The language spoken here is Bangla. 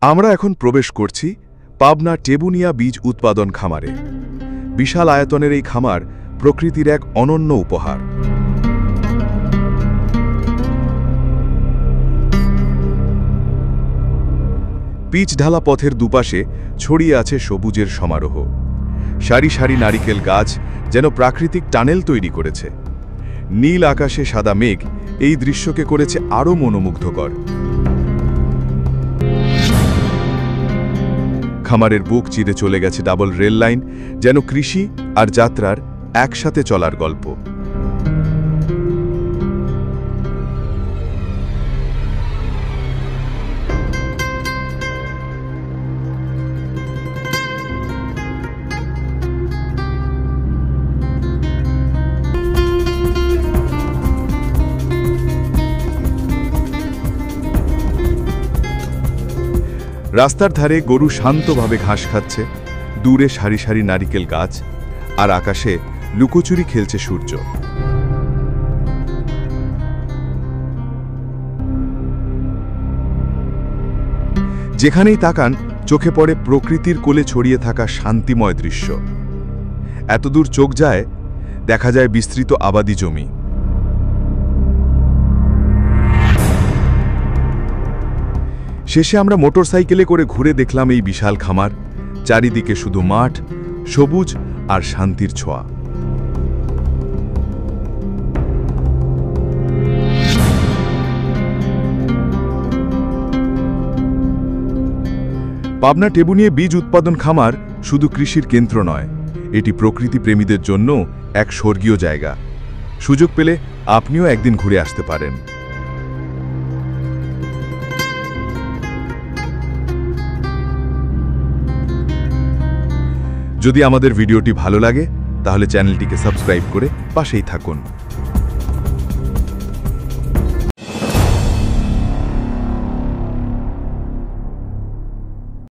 আমরা এখন প্রবেশ করছি পাবনা টেবুনিয়া বীজ উৎপাদন খামারে। বিশাল আয়তনের এই খামার প্রকৃতির এক অনন্য উপহার। পিচ ঢালা পথের দুপাশে ছড়িয়ে আছে সবুজের সমারোহ। সারি সারি নারিকেল গাছ যেন প্রাকৃতিক টানেল তৈরি করেছে। নীল আকাশে সাদা মেঘ এই দৃশ্যকে করেছে আরও মনোমুগ্ধকর। খামারের বুক চিরে চলে গেছে ডাবল রেল লাইন, যেন কৃষি আর যাত্রার একসাথে চলার গল্প। রাস্তার ধারে গরু শান্তভাবে ঘাস খাচ্ছে, দূরে সারি সারি নারিকেল গাছ, আর আকাশে লুকোচুরি খেলছে সূর্য। যেখানেই তাকান চোখে পড়ে প্রকৃতির কোলে ছড়িয়ে থাকা শান্তিময় দৃশ্য। এতদূর চোখ যায়, দেখা যায় বিস্তৃত আবাদি জমি। শেষে আমরা মোটরসাইকেলে করে ঘুরে দেখলাম এই বিশাল খামার। চারিদিকে শুধু মাঠ, সবুজ আর শান্তির ছোঁয়া। পাবনা টেবুনিয়া বীজ উৎপাদন খামার শুধু কৃষির কেন্দ্র নয়, এটি প্রকৃতি প্রেমীদের জন্য এক স্বর্গীয় জায়গা। সুযোগ পেলে আপনিও একদিন ঘুরে আসতে পারেন। যদি আমাদের ভিডিওটি ভালো লাগে তাহলে চ্যানেলটিকে সাবস্ক্রাইব করে পাশেই থাকুন।